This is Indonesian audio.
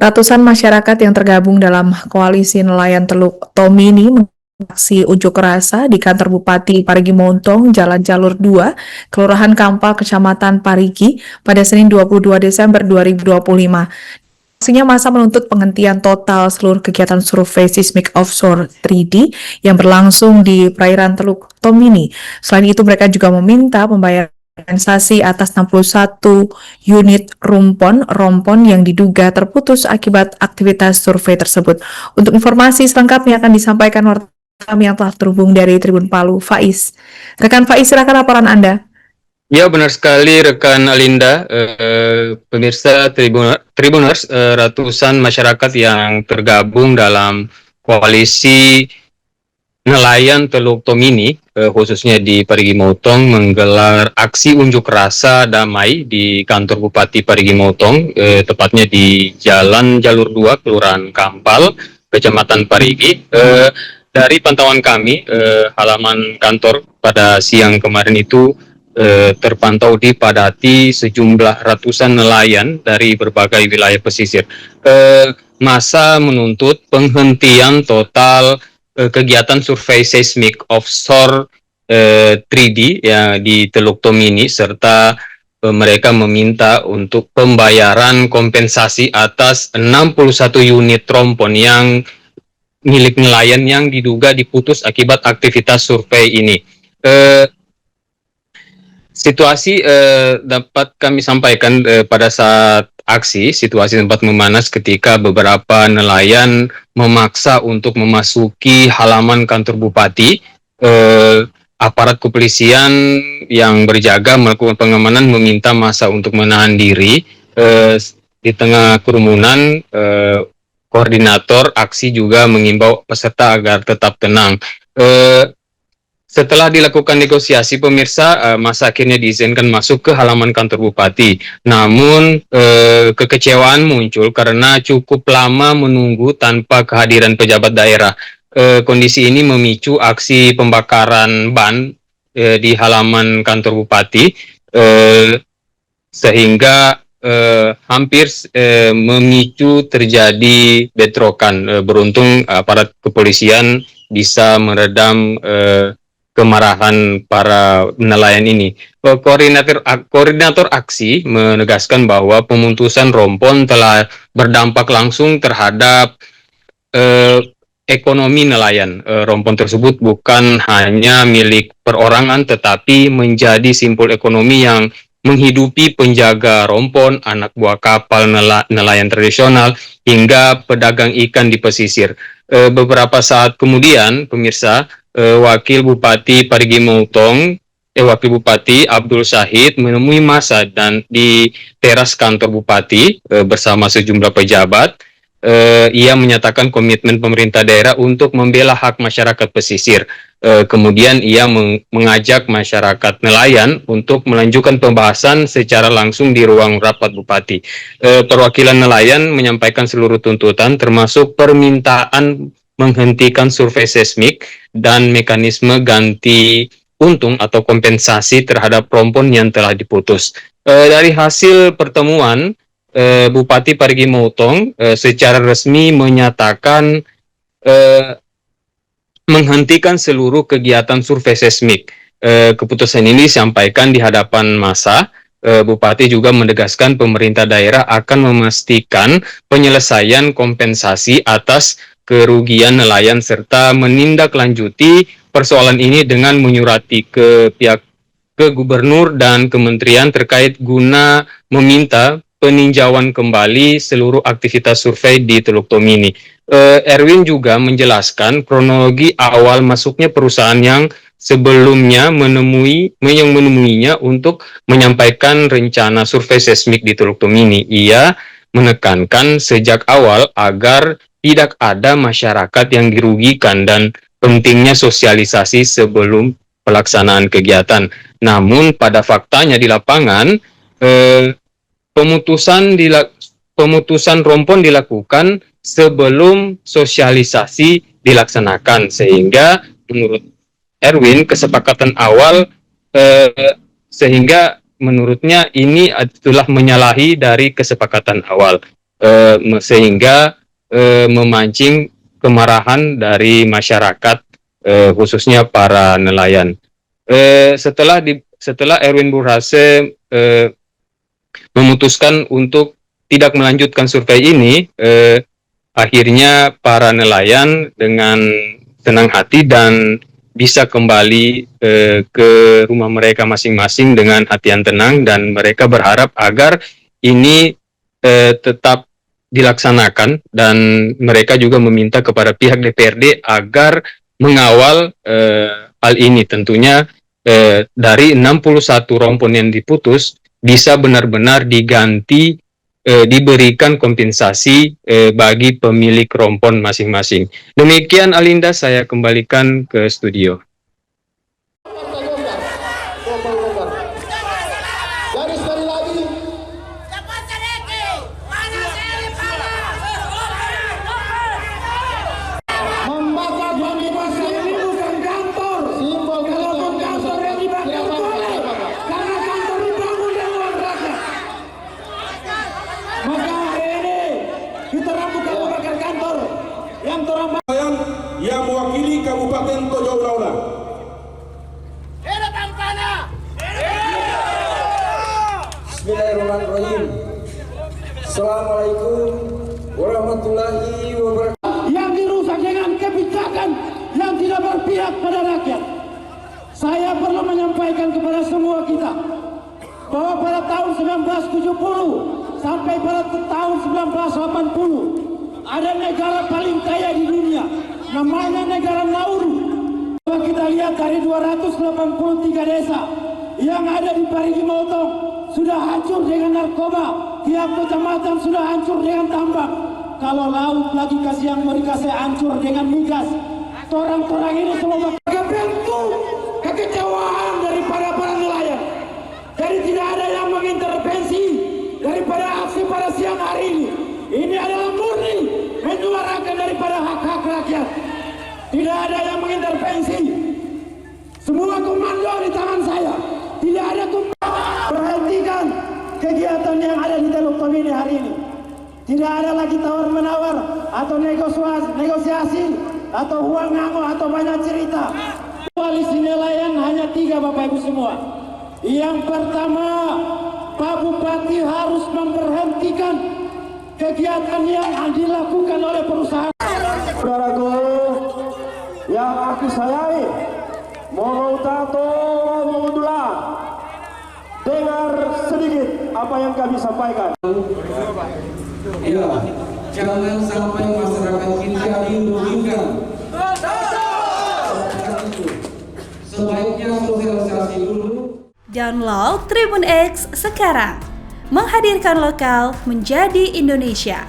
Ratusan masyarakat yang tergabung dalam koalisi nelayan Teluk Tomini mengaksi unjuk rasa di kantor Bupati Parigi Montong, Jalan Jalur 2, Kelurahan Kampal, Kecamatan Parigi, pada Senin 22 Desember 2025. Aksinya masa menuntut penghentian total seluruh kegiatan survei seismik offshore 3D yang berlangsung di perairan Teluk Tomini. Selain itu, mereka juga meminta pembayaran kompensasi atas 61 unit rompon yang diduga terputus akibat aktivitas survei tersebut. Untuk informasi selengkapnya akan disampaikan wartawan kami yang telah terhubung dari Tribun Palu, Faiz. Rekan Faiz, silakan laporan Anda. Ya, benar sekali rekan Alinda. Pemirsa Tribuners, ratusan masyarakat yang tergabung dalam koalisi nelayan Teluk Tomini, khususnya di Parigi Motong, menggelar aksi unjuk rasa damai di kantor Bupati Parigi Motong, tepatnya di Jalan Jalur 2, Kelurahan Kampal, Kecamatan Parigi. Dari pantauan kami, halaman kantor pada siang kemarin itu terpantau dipadati sejumlah ratusan nelayan dari berbagai wilayah pesisir. Masa menuntut penghentian total kegiatan survei seismik offshore 3D ya di Teluk Tomini, serta mereka meminta untuk pembayaran kompensasi atas 61 unit rompon yang milik nelayan yang diduga diputus akibat aktivitas survei ini. Situasi dapat kami sampaikan pada saat aksi, situasi sempat memanas ketika beberapa nelayan memaksa untuk memasuki halaman kantor bupati. Aparat kepolisian yang berjaga melakukan pengamanan meminta massa untuk menahan diri. Di tengah kerumunan, koordinator aksi juga mengimbau peserta agar tetap tenang. Setelah dilakukan negosiasi, pemirsa, masa akhirnya diizinkan masuk ke halaman kantor bupati. Namun kekecewaan muncul karena cukup lama menunggu tanpa kehadiran pejabat daerah. Kondisi ini memicu aksi pembakaran ban di halaman kantor bupati, sehingga hampir memicu terjadi bentrokan. Beruntung aparat kepolisian bisa meredam kemarahan para nelayan ini. Koordinator aksi menegaskan bahwa pemutusan rompon telah berdampak langsung terhadap ekonomi nelayan. Rompon tersebut bukan hanya milik perorangan, tetapi menjadi simpul ekonomi yang menghidupi penjaga rompon, anak buah kapal nelayan tradisional, hingga pedagang ikan di pesisir. Beberapa saat kemudian, pemirsa, Wakil Bupati Parigi Motong, Wakil Bupati Abdul Syahid menemui massa dan di teras kantor Bupati bersama sejumlah pejabat. Ia menyatakan komitmen pemerintah daerah untuk membela hak masyarakat pesisir. Kemudian ia mengajak masyarakat nelayan untuk melanjutkan pembahasan secara langsung di ruang rapat Bupati. Perwakilan nelayan menyampaikan seluruh tuntutan, termasuk permintaan menghentikan survei seismik dan mekanisme ganti untung atau kompensasi terhadap rompon yang telah diputus. Dari hasil pertemuan, Bupati Parigi Motong secara resmi menyatakan menghentikan seluruh kegiatan survei seismik. Keputusan ini disampaikan di hadapan massa. Bupati juga menegaskan pemerintah daerah akan memastikan penyelesaian kompensasi atas kerugian nelayan serta menindaklanjuti persoalan ini dengan menyurati ke gubernur dan kementerian terkait guna meminta peninjauan kembali seluruh aktivitas survei di Teluk Tomini. Erwin juga menjelaskan kronologi awal masuknya perusahaan yang sebelumnya menemuinya untuk menyampaikan rencana survei seismik di Teluk Tomini. Ia menekankan sejak awal agar tidak ada masyarakat yang dirugikan dan pentingnya sosialisasi sebelum pelaksanaan kegiatan. Namun pada faktanya di lapangan, pemutusan rompon dilakukan sebelum sosialisasi dilaksanakan, sehingga menurut Erwin kesepakatan awal sehingga menurutnya ini telah menyalahi dari kesepakatan awal. sehingga memancing kemarahan dari masyarakat, khususnya para nelayan. Setelah Erwin Burhase memutuskan untuk tidak melanjutkan survei ini, akhirnya para nelayan dengan senang hati dan bisa kembali ke rumah mereka masing-masing dengan hati yang tenang, dan mereka berharap agar ini tetap dilaksanakan, dan mereka juga meminta kepada pihak DPRD agar mengawal hal ini. Tentunya dari 61 rompon yang diputus bisa benar-benar diganti, diberikan kompensasi bagi pemilik rompon masing-masing. Demikian Alinda, saya kembalikan ke studio. Jadi sekali lagi, membakar demokrasi ini bukan kantor. Kalaupun kantor yang dibakar boleh, karena kantor dibangun dari uang rakyat. Maka hari ini kita bukan membakar kantor yang yang mewakili Kabupaten Tojo Una-Una. Bismillahirrahmanirrahim. Assalamualaikum warahmatullahi wabarakatuh. yang dirusak dengan kebijakan yang tidak berpihak pada rakyat. Saya perlu menyampaikan kepada semua kita bahwa pada tahun 1970 sampai pada tahun 1980 ada negara paling kaya di dunia, namanya negara Nauru. Kalau kita lihat dari 283 desa yang ada di Parigi Motong sudah hancur dengan narkoba, tiap kecamatan sudah hancur dengan tambang. Kalau laut lagi kasih yang mau dikasih hancur dengan migas. Orang-orang ini semua bentuk kekecewaan daripada para nelayan. Jadi tidak ada yang mengintervensi daripada aksi pada siang hari ini. Ini adalah murni menyuarakan daripada hak-hak rakyat. Tidak ada yang mengintervensi. Semua komando di tangan saya. Tidak ada komando. Perhentikan kegiatan yang ada di Teluk Tomini hari ini. Tidak ada lagi tawar-menawar atau negosiasi atau uang ngango atau banyak cerita. Koalisi nelayan hanya 3, Bapak Ibu semua. Yang pertama, Pak Bupati harus memberhentikan kegiatan yang dilakukan oleh perusahaan. Saudaraku yang aku sayangi, mohon tato mohonlah dengar sedikit apa yang kami sampaikan. Ya, jangan sampai masyarakat kita dirugikan. Sebaiknya sosialisasi dulu. Download Tribun X sekarang, menghadirkan lokal menjadi Indonesia.